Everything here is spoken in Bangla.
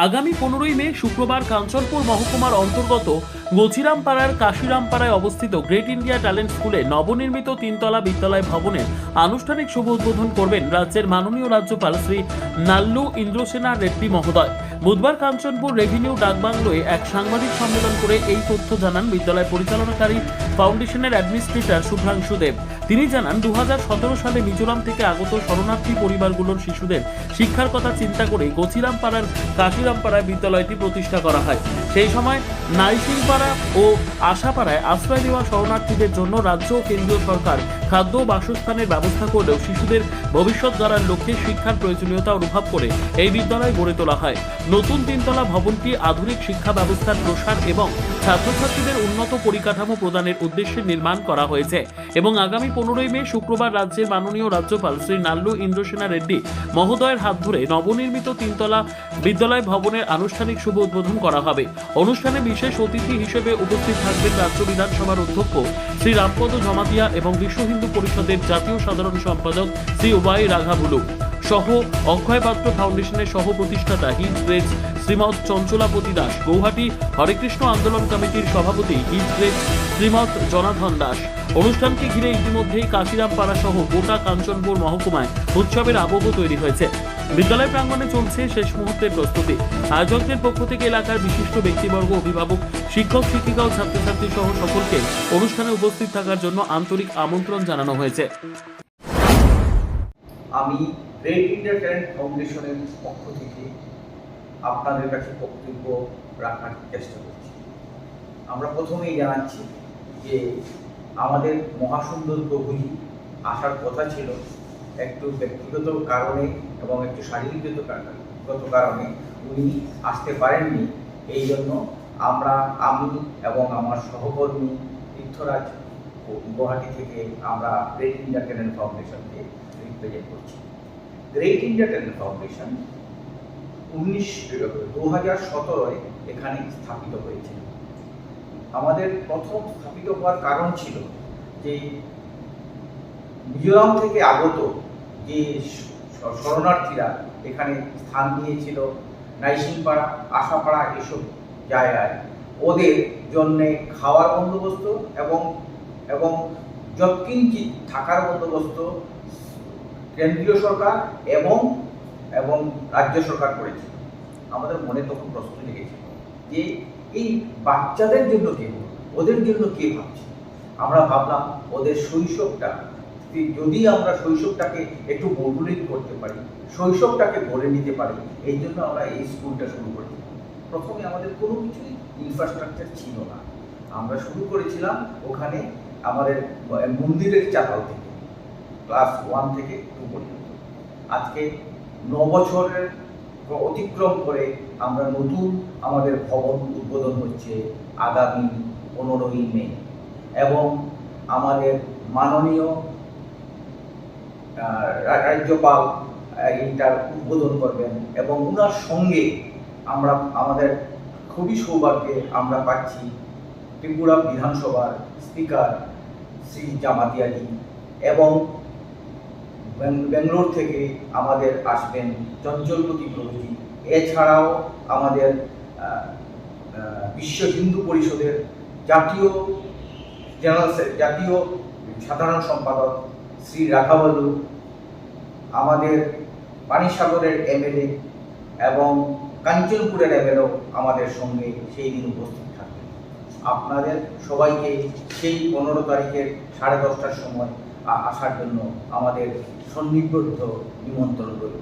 আগামী 15ই মে শুক্রবার কাঞ্চনপুর মহকুমার অন্তর্গত গছিরামপাড়ার কাশিরামপাড়ায় অবস্থিত গ্রেট ইন্ডিয়া ট্যালেন্ট স্কুলে নবনির্মিত তিনতলা বিদ্যালয় ভবনের আনুষ্ঠানিক শুভ উদ্বোধন করবেন রাজ্যের মাননীয় রাজ্যপাল শ্রী নাল্লু ইন্দ্রসেনা রেড্ডি মহোদয়। বুধবার কাঞ্চনপুর রেভিনিউ ডাকবাংলোয় এক সাংবাদিক সম্মেলন করে এই তথ্য জানান বিদ্যালয় পরিচালনাকারী ফাউন্ডেশনের অ্যাডমিনিস্ট্রেটর শুভ্রাংশু দেব। তিনি জানান 2017 সালে মিজোরাম থেকে আগত শরণার্থী পরিবারগুলোর শিশুদের শিক্ষার কথা চিন্তা করে গছিরামপাড়ার কাশিরামপাড়ায় বিদ্যালয়টি প্রতিষ্ঠা করা হয়। সেই সময় নাইসিংপাড়া ও আশাপাড়ায় আশ্রয় দেওয়া শরণার্থীদের জন্য রাজ্য ও কেন্দ্রীয় সরকার খাদ্য ও বাসস্থানের ব্যবস্থা করলেও শিশুদের ভবিষ্যৎ গড়ার লক্ষ্যে শিক্ষার প্রয়োজনীয়তা অনুভব করে এই বিদ্যালয় গড়ে তোলা হয়। নতুন তিনতলা ভবনটি আধুনিক শিক্ষা ব্যবস্থার প্রসার এবং ছাত্রছাত্রীদের উন্নত পরিকাঠামো প্রদানের উদ্দেশ্যে নির্মাণ করা হয়েছে এবং আগামী 15ই মে শুক্রবার রাজ্যের মাননীয় রাজ্যপাল শ্রী নাল্লু ইন্দ্রসেনা রেড্ডি মহোদয়ের হাত ধরে নবনির্মিত তিনতলা বিদ্যালয় ভবনের আনুষ্ঠানিক শুভ উদ্বোধন করা হবে। অনুষ্ঠানে বিশেষ অতিথি হিসেবে উপস্থিত থাকবেন রাজ্য বিধানসভার অধ্যক্ষ শ্রী রামপদ জমাতিয়া এবং বিশ্ব হিন্দু পরিষদের জাতীয় সাধারণ সম্পাদক শ্রী ওয়াই রাঘাবুলু সহ অক্ষয় পাত্র ফাউন্ডেশনের সহ প্রতিষ্ঠাতা হিজগ্রেজ শ্রীমৎ চঞ্চলাপতি দাস, গৌহাটি হরেকৃষ্ণ আন্দোলন কমিটির সভাপতি হিজগ্রেজ শ্রীমৎ জনার্দন দাস। অনুষ্ঠানকে ঘিরে ইতিমধ্যেই কাশিরামপাড়া সহ গোটা কাঞ্চনপুর মহকুমায় উৎসবের আবহ তৈরি হয়েছে। বিদ্যালয় প্রাঙ্গণে চলছে শেষ মুহূর্তের প্রস্তুতি। আয়োজকদের পক্ষ থেকে এলাকার বিশিষ্ট ব্যক্তিবর্গ, অভিভাবক, শিক্ষক শিক্ষিকা ও ছাত্রছাত্রী সহ সকলকে অনুষ্ঠানে উপস্থিত থাকার জন্য আন্তরিক আমন্ত্রণ জানানো হয়েছে। আমি গ্রেট ইন্ডিয়া ট্যালেন্ট ফাউন্ডেশনের পক্ষ থেকে আপনাদের কাছে বক্তব্য রাখার চেষ্টা করছি। আমরা প্রথমেই জানাচ্ছি যে আমাদের মহাসুন্দর প্রভুজি আসার কথা ছিল, একটু ব্যক্তিগত কারণে এবং একটু শারীরিকগত কারণে উনি আসতে পারেননি। এই জন্য আমি এবং আমার সহকর্মী তীর্থরাজ গুয়াহাটি থেকে আমরা গ্রেট ইন্ডিয়া ট্যালেন্ট ফাউন্ডেশনকে রিপ্রেজেন্ট করছি। গ্রেট ইন্ডিয়া ট্যালেন্ট ফাউন্ডেশন 2017 এখানে স্থাপিত হয়েছে। আমাদের প্রথম স্থাপিত হওয়ার কারণ ছিল যে মিজোরাম থেকে আগত যে শরণার্থীরা এখানে স্থান নিয়েছিল, নাইসিংপাড়া, আশাপাড়া এসব জায়গায় ওদের জন্যে খাওয়ার বন্দোবস্ত এবং যৎকিঞ্চিৎ থাকার বন্দোবস্ত কেন্দ্রীয় সরকার এবং রাজ্য সরকার করেছে। আমাদের মনে তখন প্রশ্ন জেগেছিল যে এই বাচ্চাদের জন্য কে, ওদের জন্য কে ভাবছে। আমরা ভাবলাম ওদের শৈশবটা, যদি আমরা শৈশবটাকে একটু মডুলেট করতে পারি, শৈশবটাকে গড়ে নিতে পারি, এই জন্য আমরা এই স্কুলটা শুরু করেছি। প্রথমে আমাদের কোনো কিছুই ইনফ্রাস্ট্রাকচার ছিল না। আমরা শুরু করেছিলাম ওখানে আমাদের মন্দিরের চাতাল থেকে, ক্লাস 1 থেকে 2 পর্যন্ত। আজকে 9 বছরের অতিক্রম করে আমরা নতুন আমাদের ভবন উদ্বোধন হচ্ছে আগামী 15ই মে এবং আমাদের মাননীয় রাজ্যপাল এইটার উদ্বোধন করবেন এবং ওনার সঙ্গে আমাদের খুবই সৌভাগ্যে আমরা পাচ্ছি ত্রিপুরা বিধানসভার স্পিকার শ্রী জামাতিয়াজি এবং বেঙ্গালোর থেকে আমাদের আসবেন চঞ্চলপতি প্রভুজি। এছাড়াও আমাদের বিশ্ব হিন্দু পরিষদের জাতীয় সাধারণ সম্পাদক শ্রী রাঘাবলু, আমাদের পানিসাগরের এমএলএ এবং কাঞ্চনপুরের এমএলএও আমাদের সঙ্গে সেই দিন উপস্থিত থাকবেন। আপনাদের সবাইকে সেই 15 তারিখের 10:30টার সময় আসার জন্য আমাদের সন্নিবদ্ধ নিমন্ত্রণ রইল।